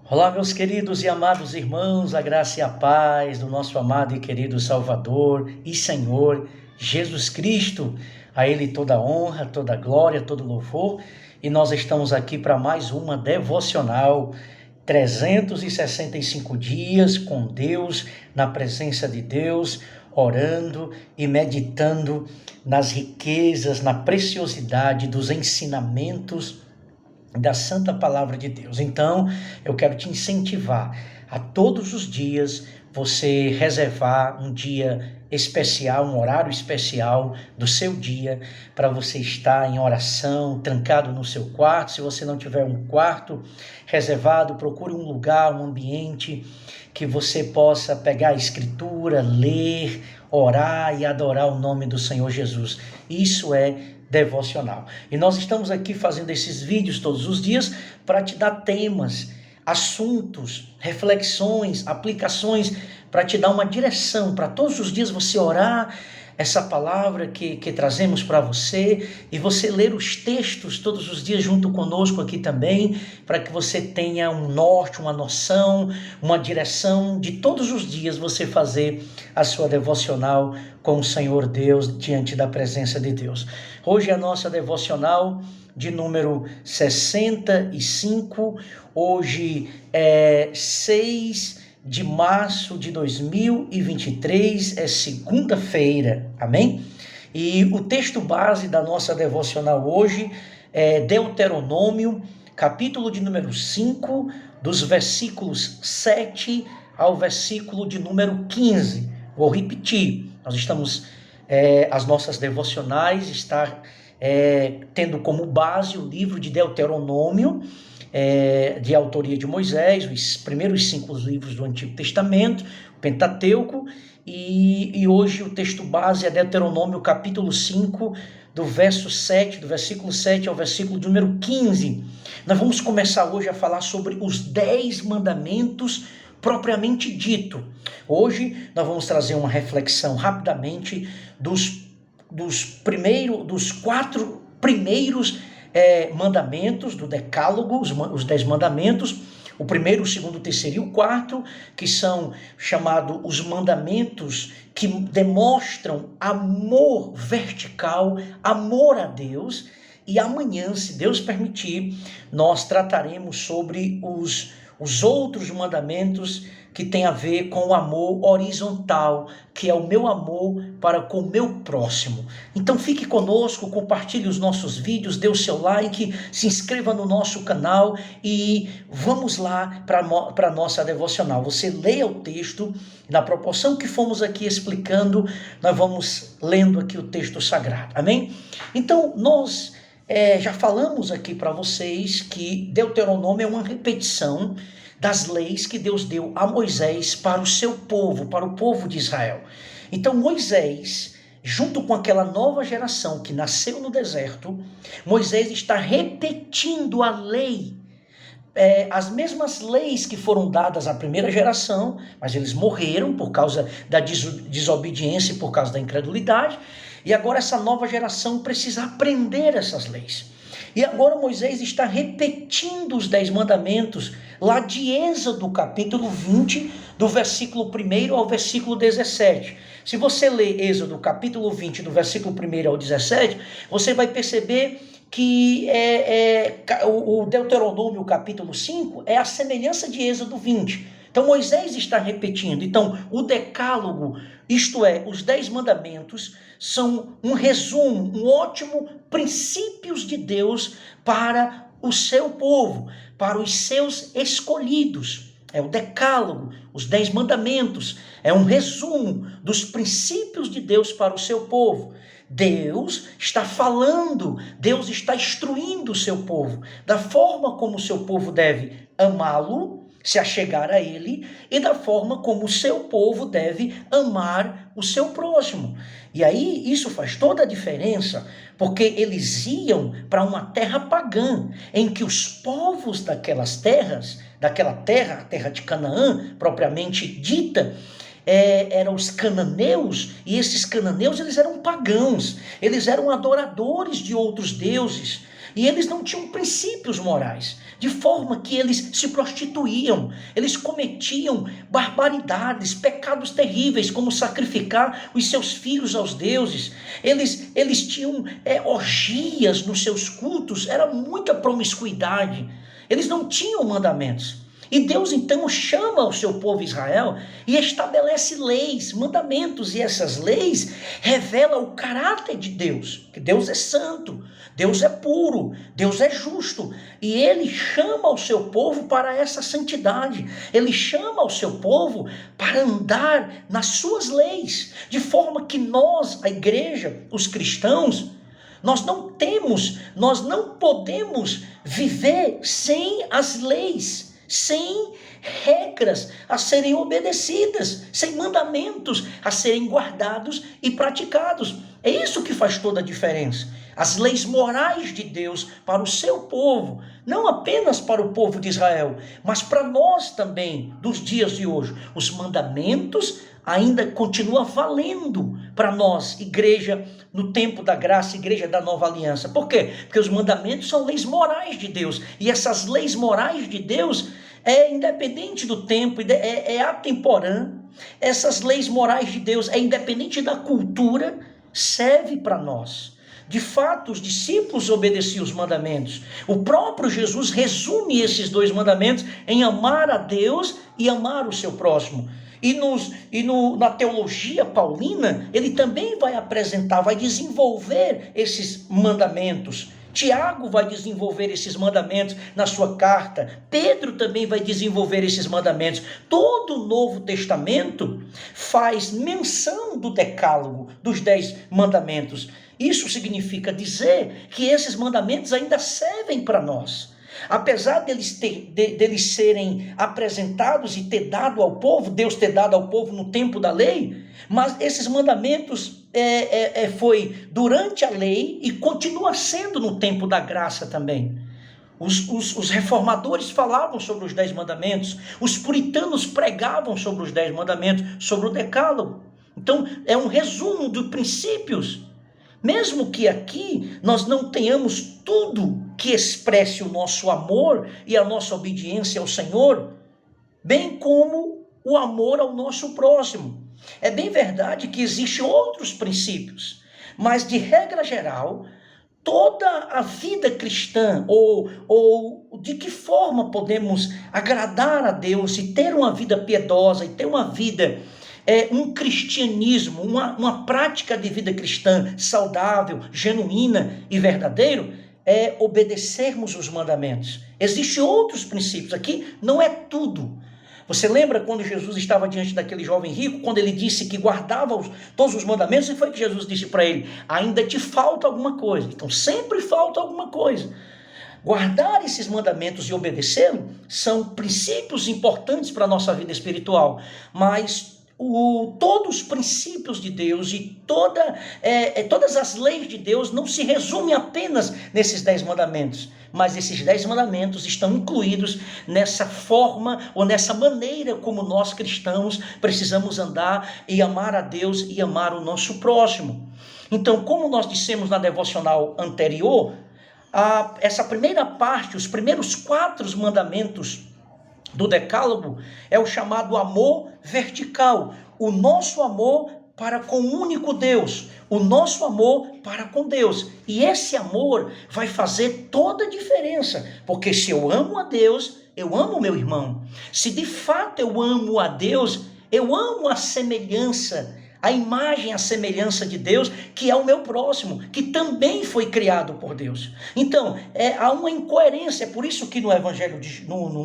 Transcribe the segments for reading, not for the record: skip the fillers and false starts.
Olá, meus queridos e amados irmãos, a graça e a paz do nosso amado e querido Salvador e Senhor Jesus Cristo. A Ele toda a honra, toda a glória, todo o louvor. E nós estamos aqui para mais uma devocional, 365 dias com Deus, na presença de Deus, orando e meditando nas riquezas, na preciosidade dos ensinamentos da Santa Palavra de Deus. Então, eu quero te incentivar a todos os dias você reservar um dia especial, um horário especial do seu dia para você estar em oração, trancado no seu quarto. Se você não tiver um quarto reservado, procure um lugar, um ambiente que você possa pegar a escritura, ler, orar e adorar o nome do Senhor Jesus. Isso é devocional. E nós estamos aqui fazendo esses vídeos todos os dias para te dar temas, assuntos, reflexões, aplicações, para te dar uma direção, para todos os dias você orar essa palavra que trazemos para você e você ler os textos todos os dias junto conosco aqui também, para que você tenha um norte, uma noção, uma direção de todos os dias você fazer a sua devocional com o Senhor Deus diante da presença de Deus. Hoje é a nossa devocional de número 65, hoje é 6 de março de 2023, é segunda-feira, amém? E o texto base da nossa devocional hoje é Deuteronômio, capítulo de número 5, dos versículos 7 ao versículo de número 15. Vou repetir, nós estamos, as nossas devocionais está tendo como base o livro de Deuteronômio, de autoria de Moisés, os primeiros 5 livros do Antigo Testamento, o Pentateuco, e hoje o texto base é Deuteronômio capítulo 5, do versículo 7 ao versículo de número 15. Nós vamos começar hoje a falar sobre os 10 mandamentos propriamente dito. Hoje nós vamos trazer uma reflexão rapidamente dos 4 primeiros mandamentos do decálogo, os 10 mandamentos, o primeiro, o segundo, o terceiro e o quarto, que são chamados os mandamentos que demonstram amor vertical, amor a Deus. E amanhã, se Deus permitir, nós trataremos sobre os outros mandamentos que tem a ver com o amor horizontal, que é o meu amor para com o meu próximo. Então fique conosco, compartilhe os nossos vídeos, dê o seu like, se inscreva no nosso canal e vamos lá para a nossa devocional. Você leia o texto, na proporção que fomos aqui explicando, nós vamos lendo aqui o texto sagrado, amém? Então nós já falamos aqui para vocês que Deuteronômio é uma repetição das leis que Deus deu a Moisés para o seu povo, para o povo de Israel. Então Moisés, junto com aquela nova geração que nasceu no deserto, Moisés está repetindo a lei, as mesmas leis que foram dadas à primeira geração, mas eles morreram por causa da desobediência e por causa da incredulidade, e agora essa nova geração precisa aprender essas leis. E agora Moisés está repetindo os 10 mandamentos, lá de Êxodo capítulo 20, do versículo 1 ao versículo 17. Se você ler Êxodo capítulo 20, do versículo 1 ao 17, você vai perceber que o Deuteronômio capítulo 5 é a semelhança de Êxodo 20. Então Moisés está repetindo. Então o decálogo, isto é, os 10 mandamentos, são um resumo, um ótimo princípios de Deus para o seu povo, para os seus escolhidos. É o decálogo, os 10 mandamentos, é um resumo dos princípios de Deus para o seu povo. Deus está falando, Deus está instruindo o seu povo, da forma como o seu povo deve amá-lo, se achegar a ele, e da forma como o seu povo deve amar o seu próximo. E aí isso faz toda a diferença, porque eles iam para uma terra pagã, em que os povos daquela terra, a terra de Canaã, propriamente dita, eram os cananeus, e esses cananeus eles eram pagãos, eles eram adoradores de outros deuses, e eles não tinham princípios morais. de forma que eles se prostituíam, eles cometiam barbaridades, pecados terríveis, como sacrificar os seus filhos aos deuses. Eles tinham orgias nos seus cultos, era muita promiscuidade. Eles não tinham mandamentos. E Deus então chama o seu povo Israel e estabelece leis, mandamentos, e essas leis revelam o caráter de Deus, que Deus é santo, Deus é puro, Deus é justo, e ele chama o seu povo para essa santidade, ele chama o seu povo para andar nas suas leis, de forma que nós, a igreja, os cristãos, nós não podemos viver sem as leis, sem regras a serem obedecidas, sem mandamentos a serem guardados e praticados. É isso que faz toda a diferença. As leis morais de Deus para o seu povo, não apenas para o povo de Israel, mas para nós também, dos dias de hoje. Os mandamentos ainda continuam valendo para nós, igreja no tempo da graça, igreja da nova aliança. Por quê? Porque os mandamentos são leis morais de Deus, e essas leis morais de Deus é independente do tempo, é atemporã. Essas leis morais de Deus é independente da cultura, serve para nós. De fato, os discípulos obedeciam os mandamentos. O próprio Jesus resume esses dois mandamentos em amar a Deus e amar o seu próximo. Na teologia paulina, ele também vai apresentar, vai desenvolver esses mandamentos. Tiago vai desenvolver esses mandamentos na sua carta. Pedro também vai desenvolver esses mandamentos. Todo o Novo Testamento faz menção do decálogo, dos 10 mandamentos. Isso significa dizer que esses mandamentos ainda servem para nós. Apesar deles serem apresentados e ter dado ao povo, Deus ter dado ao povo no tempo da lei, mas esses mandamentos foi durante a lei e continua sendo no tempo da graça também. Os reformadores falavam sobre os 10 mandamentos, os puritanos pregavam sobre os 10 mandamentos, sobre o decálogo. Então é um resumo de princípios. Mesmo que aqui nós não tenhamos tudo que expresse o nosso amor e a nossa obediência ao Senhor, bem como o amor ao nosso próximo. É bem verdade que existem outros princípios, mas de regra geral, toda a vida cristã, ou de que forma podemos agradar a Deus e ter uma vida piedosa e ter uma vida um cristianismo, uma prática de vida cristã saudável, genuína e verdadeiro, é obedecermos os mandamentos. Existem outros princípios aqui, não é tudo. Você lembra quando Jesus estava diante daquele jovem rico, quando ele disse que guardava todos os mandamentos, e foi que Jesus disse para ele: ainda te falta alguma coisa. Então sempre falta alguma coisa. Guardar esses mandamentos e obedecê-los são princípios importantes para a nossa vida espiritual, mas todos os princípios de Deus e todas as leis de Deus não se resumem apenas nesses 10 mandamentos, mas esses 10 mandamentos estão incluídos nessa forma ou nessa maneira como nós cristãos precisamos andar e amar a Deus e amar o nosso próximo. Então, como nós dissemos na devocional anterior, essa primeira parte, os primeiros 4 mandamentos do decálogo é o chamado amor vertical, o nosso amor para com o único Deus, o nosso amor para com Deus. E esse amor vai fazer toda a diferença, porque se eu amo a Deus, eu amo o meu irmão. Se de fato eu amo a Deus, eu amo a semelhança, a imagem, a semelhança de Deus, que é o meu próximo, que também foi criado por Deus. Então, há uma incoerência, é por isso que no Evangelho,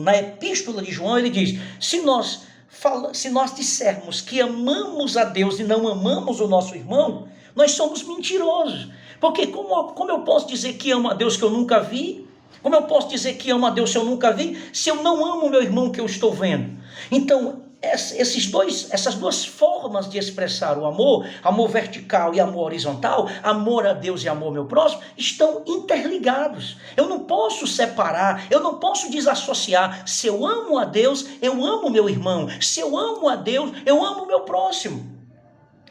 na Epístola de João, ele diz: se nós dissermos que amamos a Deus e não amamos o nosso irmão, nós somos mentirosos. Porque como eu posso dizer que amo a Deus que eu nunca vi? Como eu posso dizer que amo a Deus se eu nunca vi, se eu não amo o meu irmão que eu estou vendo? Então, essas duas formas de expressar o amor vertical e amor horizontal, amor a Deus e amor ao meu próximo, estão interligados. Eu não posso separar, eu não posso desassociar. Se eu amo a Deus, eu amo o meu irmão. Se eu amo a Deus, eu amo o meu próximo.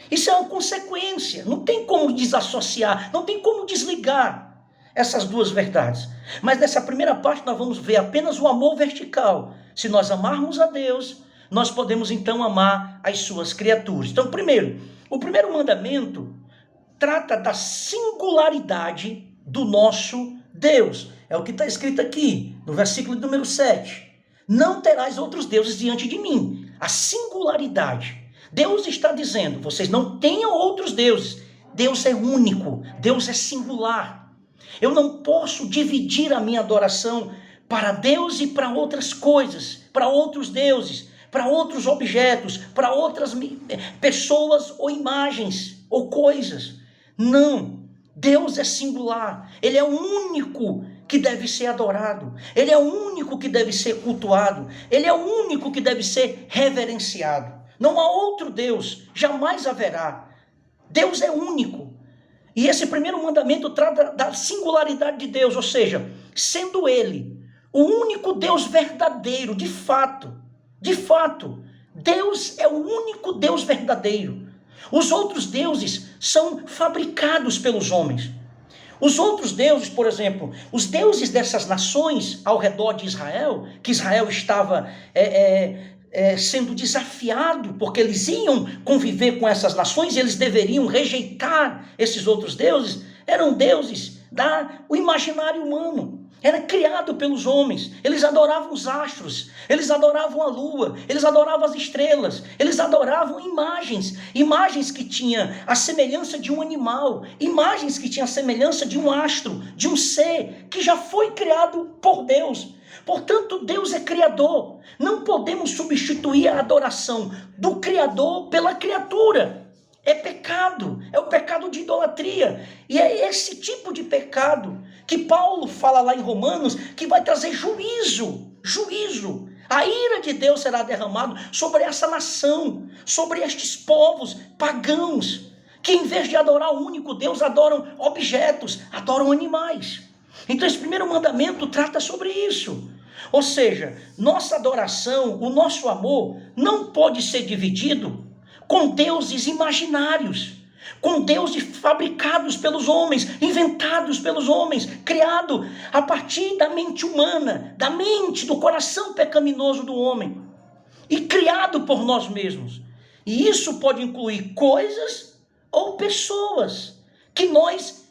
Isso é uma consequência, não tem como desassociar, não tem como desligar. essas duas verdades. Mas nessa primeira parte nós vamos ver apenas o amor vertical. Se nós amarmos a Deus, nós podemos então amar as suas criaturas. Então, primeiro, o primeiro mandamento trata da singularidade do nosso Deus. É o que está escrito aqui, no versículo número 7. Não terás outros deuses diante de mim. A singularidade. Deus está dizendo, vocês não tenham outros deuses. Deus é único, Deus é singular. Eu não posso dividir a minha adoração para Deus e para outras coisas, para outros deuses, para outros objetos, para outras pessoas ou imagens ou coisas. Não, Deus é singular, Ele é o único que deve ser adorado, Ele é o único que deve ser cultuado, Ele é o único que deve ser reverenciado. Não há outro Deus, jamais haverá. Deus é único. E esse primeiro mandamento trata da singularidade de Deus, ou seja, sendo Ele o único Deus verdadeiro, de fato, Deus é o único Deus verdadeiro. Os outros deuses são fabricados pelos homens. Os outros deuses, por exemplo, os deuses dessas nações ao redor de Israel, que Israel estava sendo desafiado, porque eles iam conviver com essas nações e eles deveriam rejeitar esses outros deuses, eram deuses do imaginário humano. Era criado pelos homens. Eles adoravam os astros, eles adoravam a lua, eles adoravam as estrelas, eles adoravam imagens que tinham a semelhança de um animal, imagens que tinham a semelhança de um astro, de um ser que já foi criado por Deus. Portanto, Deus é criador. Não podemos substituir a adoração do Criador pela criatura. É pecado, é o pecado de idolatria. E é esse tipo de pecado que Paulo fala lá em Romanos, que vai trazer juízo. A ira de Deus será derramada sobre essa nação, sobre estes povos pagãos, que em vez de adorar o único Deus, adoram objetos, adoram animais. Então esse primeiro mandamento trata sobre isso. Ou seja, nossa adoração, o nosso amor, não pode ser dividido com deuses imaginários, com deuses fabricados pelos homens, inventados pelos homens, criado a partir da mente humana, da mente, do coração pecaminoso do homem, e criado por nós mesmos. E isso pode incluir coisas ou pessoas que nós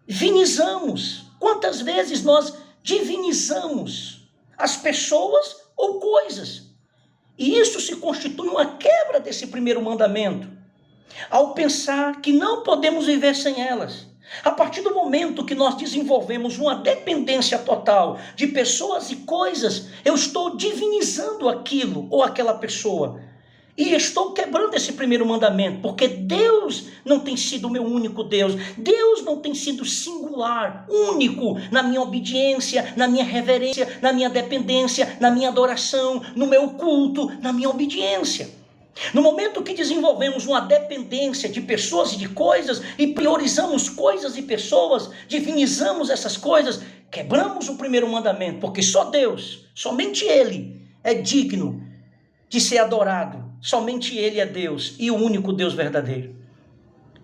divinizamos. Quantas vezes nós divinizamos as pessoas ou coisas? E isso se constitui uma quebra desse primeiro mandamento, ao pensar que não podemos viver sem elas. A partir do momento que nós desenvolvemos uma dependência total de pessoas e coisas, eu estou divinizando aquilo ou aquela pessoa. E estou quebrando esse primeiro mandamento, porque Deus não tem sido o meu único Deus. Deus não tem sido singular, único na minha obediência, na minha reverência, na minha dependência, na minha adoração, no meu culto, na minha obediência. No momento que desenvolvemos uma dependência de pessoas e de coisas, e priorizamos coisas e pessoas, divinizamos essas coisas, quebramos o primeiro mandamento, porque só Deus, somente Ele é digno de ser adorado. Somente Ele é Deus e o único Deus verdadeiro.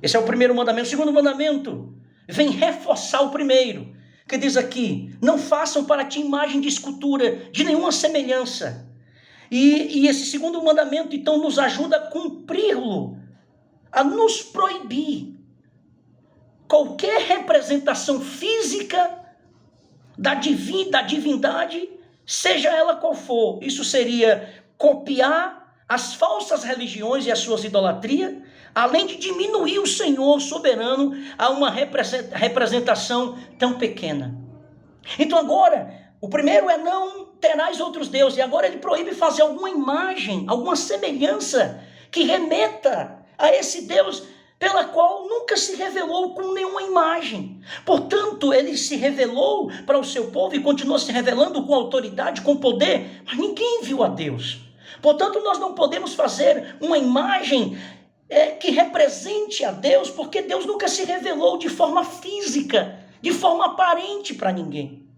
Esse é o primeiro mandamento. O segundo mandamento vem reforçar o primeiro, que diz aqui: não façam para ti imagem de escultura, de nenhuma semelhança. E esse segundo mandamento, então, nos ajuda a cumpri-lo, a nos proibir qualquer representação física da divindade, seja ela qual for. Isso seria copiar as falsas religiões e as suas idolatrias, além de diminuir o Senhor soberano a uma representação tão pequena. Então agora, o primeiro é não terás outros deuses, e agora ele proíbe fazer alguma imagem, alguma semelhança que remeta a esse Deus pela qual nunca se revelou com nenhuma imagem. Portanto, ele se revelou para o seu povo e continua se revelando com autoridade, com poder, mas ninguém viu a Deus. Portanto, nós não podemos fazer uma imagem que represente a Deus, porque Deus nunca se revelou de forma física, de forma aparente para ninguém.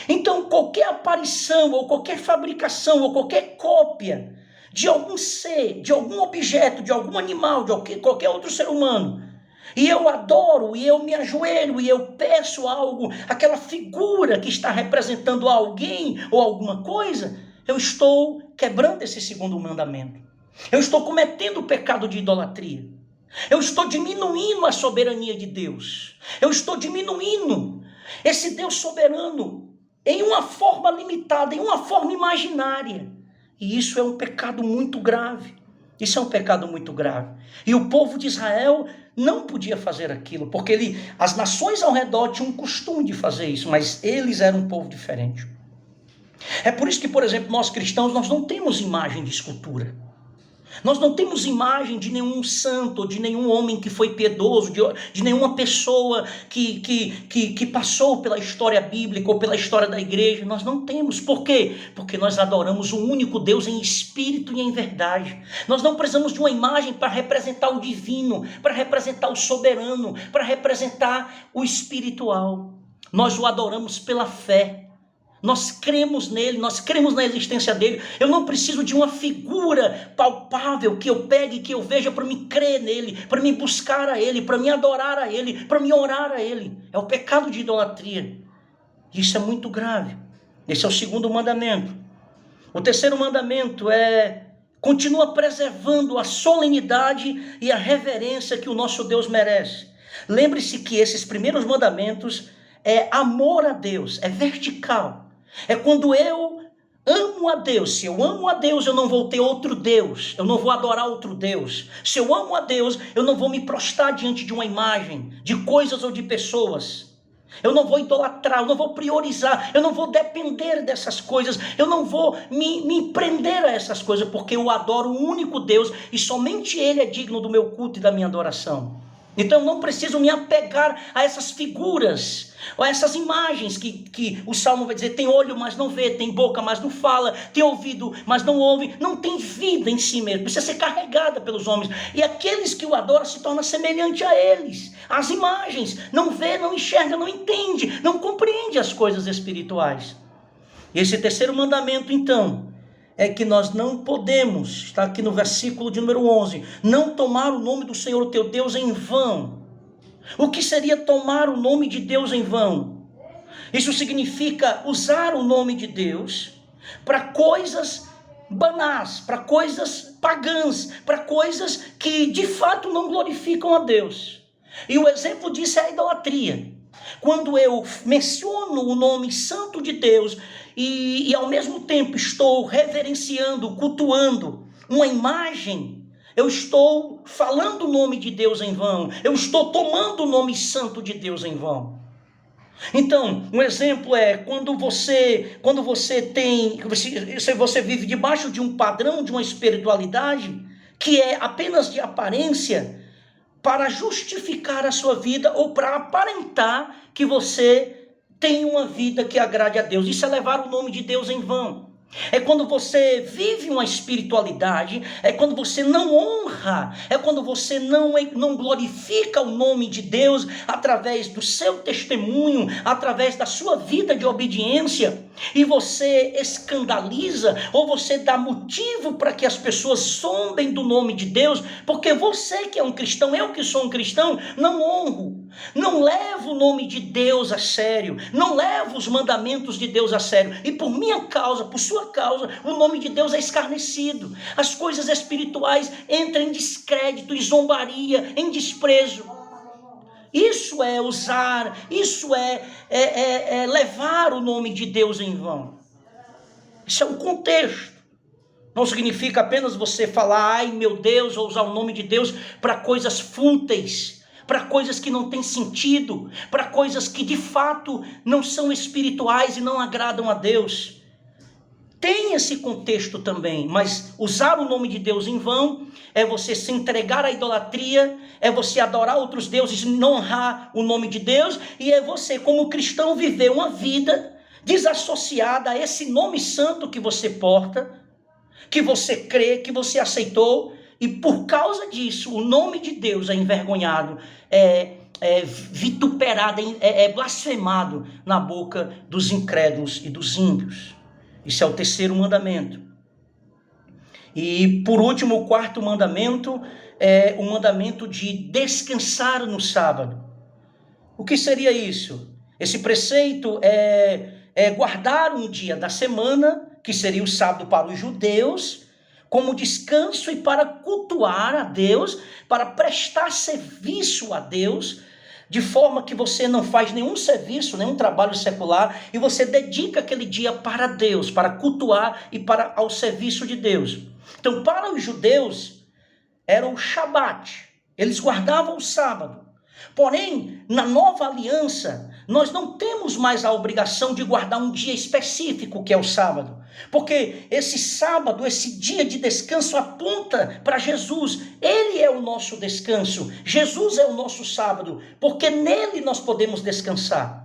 Então, qualquer aparição, ou qualquer fabricação, ou qualquer cópia de algum ser, de algum objeto, de algum animal, de qualquer outro ser humano, e eu adoro, e eu me ajoelho, e eu peço algo, aquela figura que está representando alguém ou alguma coisa, eu estou quebrando esse segundo mandamento. Eu estou cometendo o pecado de idolatria. Eu estou diminuindo a soberania de Deus. Eu estou diminuindo esse Deus soberano em uma forma limitada, em uma forma imaginária. E isso é um pecado muito grave. Isso é um pecado muito grave. E o povo de Israel não podia fazer aquilo, porque as nações ao redor tinham um costume de fazer isso, mas eles eram um povo diferente. É por isso que, por exemplo, nós cristãos, nós não temos imagem de escultura. Nós não temos imagem de nenhum santo, de nenhum homem que foi piedoso, de nenhuma pessoa que passou pela história bíblica ou pela história da igreja. Nós não temos. Por quê? Porque nós adoramos o único Deus em espírito e em verdade. Nós não precisamos de uma imagem para representar o divino, para representar o soberano, para representar o espiritual. Nós o adoramos pela fé. Nós cremos nele, nós cremos na existência dele. Eu não preciso de uma figura palpável que eu pegue, que eu veja para me crer nele, para me buscar a ele, para me adorar a ele, para me orar a ele. É o pecado de idolatria. Isso é muito grave. Esse é o segundo mandamento. O terceiro mandamento continua preservando a solenidade e a reverência que o nosso Deus merece. Lembre-se que esses primeiros mandamentos é amor a Deus, é vertical. É quando eu amo a Deus. Se eu amo a Deus, eu não vou ter outro Deus. Eu não vou adorar outro Deus. Se eu amo a Deus, eu não vou me prostrar diante de uma imagem, de coisas ou de pessoas. Eu não vou idolatrar, eu não vou priorizar, eu não vou depender dessas coisas, eu não vou me prender a essas coisas, porque eu adoro o único Deus e somente Ele é digno do meu culto e da minha adoração. Então eu não preciso me apegar a essas figuras, ou a essas imagens que o Salmo vai dizer, tem olho, mas não vê, tem boca, mas não fala, tem ouvido, mas não ouve, não tem vida em si mesmo, precisa ser carregada pelos homens. E aqueles que o adoram se tornam semelhante a eles, às imagens, não vê, não enxerga, não entende, não compreende as coisas espirituais. E esse terceiro mandamento, então, é que nós não podemos, está aqui no versículo de número 11, não tomar o nome do Senhor teu Deus em vão. O que seria tomar o nome de Deus em vão? Isso significa usar o nome de Deus para coisas banais, para coisas pagãs, para coisas que de fato não glorificam a Deus. E o exemplo disso é a idolatria. Quando eu menciono o nome santo de Deus e ao mesmo tempo estou reverenciando, cultuando uma imagem, eu estou falando o nome de Deus em vão, eu estou tomando o nome santo de Deus em vão. Então, um exemplo é quando você vive debaixo de um padrão, de uma espiritualidade que é apenas de aparência, para justificar a sua vida ou para aparentar que você tem uma vida que agrade a Deus. Isso é levar o nome de Deus em vão. É quando você vive uma espiritualidade, é quando você não honra, é quando você não glorifica o nome de Deus através do seu testemunho, através da sua vida de obediência, e você escandaliza, ou você dá motivo para que as pessoas zombem do nome de Deus, porque você que é um cristão, eu que sou um cristão, não honro, não levo o nome de Deus a sério, não levo os mandamentos de Deus a sério, e por minha causa, por sua causa, o nome de Deus é escarnecido, as coisas espirituais entram em descrédito, em zombaria, em desprezo. Isso é usar, isso é levar o nome de Deus em vão. Isso é o contexto. Não significa apenas você falar, ai meu Deus, ou usar o nome de Deus para coisas fúteis, para coisas que não têm sentido, para coisas que de fato não são espirituais e não agradam a Deus. Tem esse contexto também, mas usar o nome de Deus em vão é você se entregar à idolatria, é você adorar outros deuses e não honrar o nome de Deus, e é você, como cristão, viver uma vida desassociada a esse nome santo que você porta, que você crê, que você aceitou, e por causa disso, o nome de Deus é envergonhado, é vituperado, é blasfemado na boca dos incrédulos e dos ímpios. Isso é o terceiro mandamento. E por último, o quarto mandamento o mandamento de descansar no sábado. O que seria isso? Esse preceito é guardar um dia da semana, que seria o sábado para os judeus, como descanso e para cultuar a Deus, para prestar serviço a Deus, de forma que você não faz nenhum serviço, nenhum trabalho secular, e você dedica aquele dia para Deus, para cultuar e ao serviço de Deus. Então, para os judeus, era o Shabat, eles guardavam o sábado. Porém, na nova aliança, nós não temos mais a obrigação de guardar um dia específico, que é o sábado. Porque esse sábado, esse dia de descanso aponta para Jesus. Ele é o nosso descanso. Jesus é o nosso sábado, porque nele nós podemos descansar.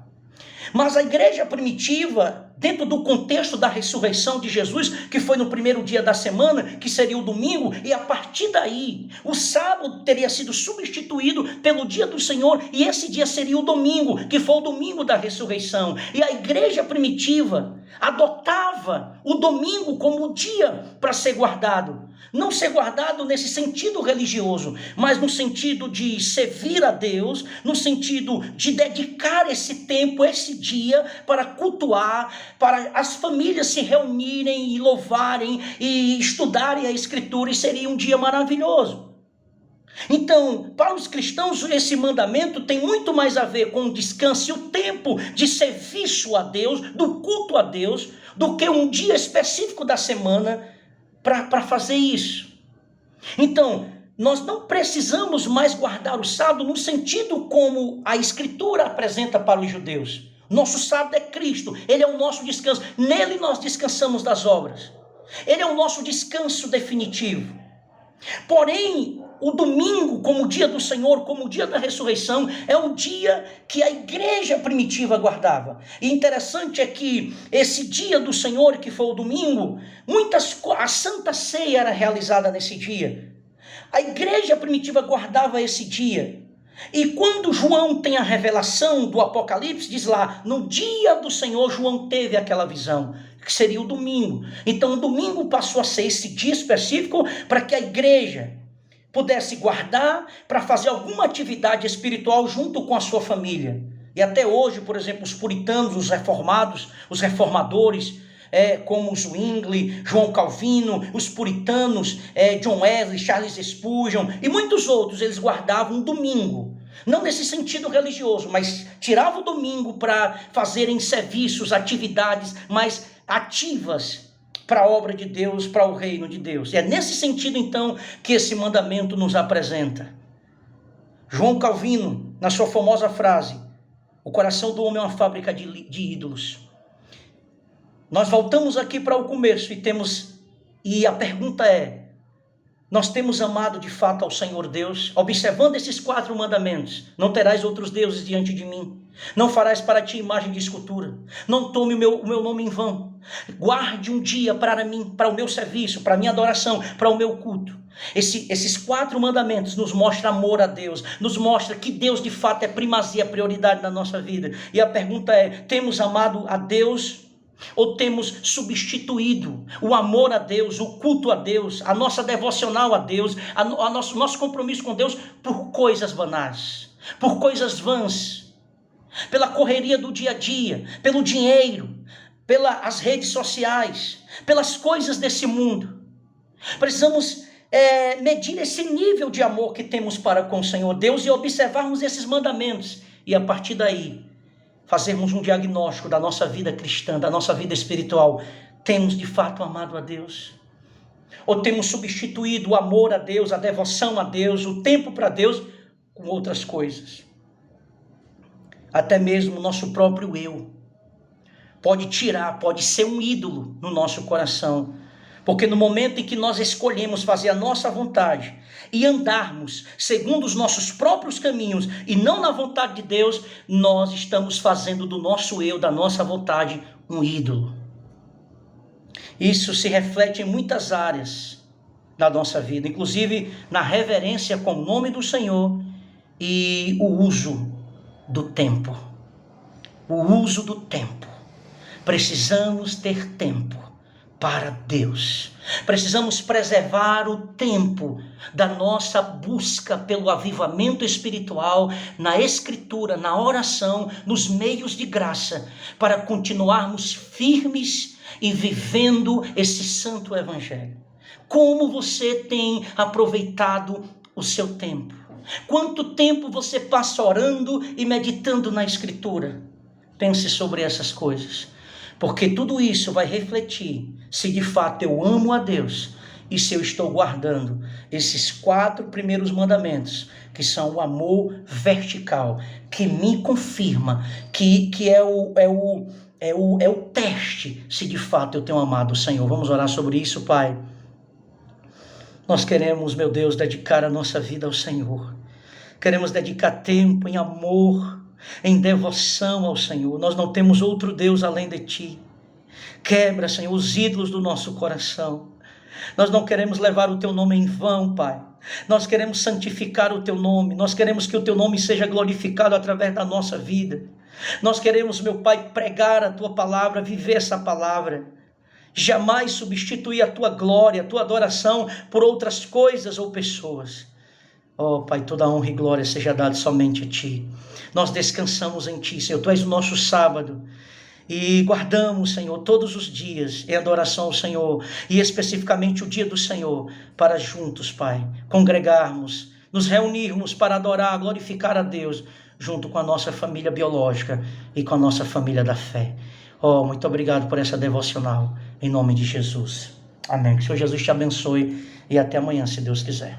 Mas a igreja primitiva, dentro do contexto da ressurreição de Jesus, que foi no primeiro dia da semana, que seria o domingo, e a partir daí, o sábado teria sido substituído pelo dia do Senhor, e esse dia seria o domingo, que foi o domingo da ressurreição. E a igreja primitiva adotava o domingo como o dia para ser guardado. Não ser guardado nesse sentido religioso, mas no sentido de servir a Deus, no sentido de dedicar esse tempo, esse dia, para cultuar, para as famílias se reunirem e louvarem e estudarem a Escritura, e seria um dia maravilhoso. Então, para os cristãos, esse mandamento tem muito mais a ver com o descanso e o tempo de serviço a Deus, do culto a Deus, do que um dia específico da semana para fazer isso. Então, nós não precisamos mais guardar o sábado no sentido como a Escritura apresenta para os judeus. Nosso sábado é Cristo, Ele é o nosso descanso. Nele nós descansamos das obras. Ele é o nosso descanso definitivo. Porém, o domingo, como o dia do Senhor, como o dia da ressurreição, é o dia que a igreja primitiva guardava. E interessante é que esse dia do Senhor, que foi o domingo, a Santa Ceia era realizada nesse dia. A igreja primitiva guardava esse dia. E quando João tem a revelação do Apocalipse, diz lá, no dia do Senhor, João teve aquela visão, que seria o domingo. Então o domingo passou a ser esse dia específico para que a igreja pudesse guardar para fazer alguma atividade espiritual junto com a sua família. E até hoje, por exemplo, os puritanos, os reformados, os reformadores, como Zwingli, João Calvino, os puritanos, John Wesley, Charles Spurgeon e muitos outros, eles guardavam um domingo. Não nesse sentido religioso, mas tiravam o domingo para fazerem serviços, atividades mais ativas para a obra de Deus, para o reino de Deus. E é nesse sentido, então, que esse mandamento nos apresenta. João Calvino, na sua famosa frase, o coração do homem é uma fábrica de ídolos. Nós voltamos aqui para o começo e a pergunta é, nós temos amado de fato ao Senhor Deus? Observando esses 4 mandamentos, não terás outros deuses diante de mim. Não farás para ti imagem de escultura. Não tome o meu nome em vão. Guarde um dia para mim, para o meu serviço, para a minha adoração, para o meu culto. Esses 4 mandamentos nos mostram amor a Deus, nos mostra que Deus de fato é primazia, prioridade na nossa vida. E a pergunta é, temos amado a Deus ou temos substituído o amor a Deus, o culto a Deus, a nossa devocional a Deus, nosso compromisso com Deus por coisas banais, por coisas vãs, pela correria do dia a dia, pelo dinheiro, pelas redes sociais, pelas coisas desse mundo? Precisamos medir esse nível de amor que temos para com o Senhor Deus e observarmos esses mandamentos e a partir daí fazermos um diagnóstico da nossa vida cristã, da nossa vida espiritual. Temos de fato amado a Deus? Ou temos substituído o amor a Deus, a devoção a Deus, o tempo para Deus com outras coisas? Até mesmo o nosso próprio eu pode ser um ídolo no nosso coração. Porque no momento em que nós escolhemos fazer a nossa vontade e andarmos segundo os nossos próprios caminhos e não na vontade de Deus, nós estamos fazendo do nosso eu, da nossa vontade, um ídolo. Isso se reflete em muitas áreas da nossa vida, inclusive na reverência com o nome do Senhor e o uso do tempo. O uso do tempo. Precisamos ter tempo para Deus. Precisamos preservar o tempo da nossa busca pelo avivamento espiritual na Escritura, na oração, nos meios de graça, para continuarmos firmes e vivendo esse santo evangelho. Como você tem aproveitado o seu tempo? Quanto tempo você passa orando e meditando na Escritura? Pense sobre essas coisas, porque tudo isso vai refletir se de fato eu amo a Deus e se eu estou guardando esses 4 primeiros mandamentos, que são o amor vertical, que me confirma que é o teste se de fato eu tenho amado o Senhor. Vamos orar sobre isso, Pai. Nós queremos, meu Deus, dedicar a nossa vida ao Senhor. Queremos dedicar tempo em amor, em devoção ao Senhor. Nós não temos outro Deus além de Ti. Quebra, Senhor, os ídolos do nosso coração. Nós não queremos levar o Teu nome em vão, Pai. Nós queremos santificar o Teu nome. Nós queremos que o Teu nome seja glorificado através da nossa vida. Nós queremos, meu Pai, pregar a Tua palavra, viver essa palavra. Jamais substituir a Tua glória, a Tua adoração por outras coisas ou pessoas. Oh, Pai, toda honra e glória seja dada somente a Ti. Nós descansamos em Ti, Senhor. Tu és o nosso sábado. E guardamos, Senhor, todos os dias em adoração ao Senhor. E especificamente o dia do Senhor, para juntos, Pai, congregarmos, nos reunirmos para adorar, glorificar a Deus, junto com a nossa família biológica e com a nossa família da fé. Oh, muito obrigado por essa devocional. Em nome de Jesus. Amém. Que o Senhor Jesus te abençoe. E até amanhã, se Deus quiser.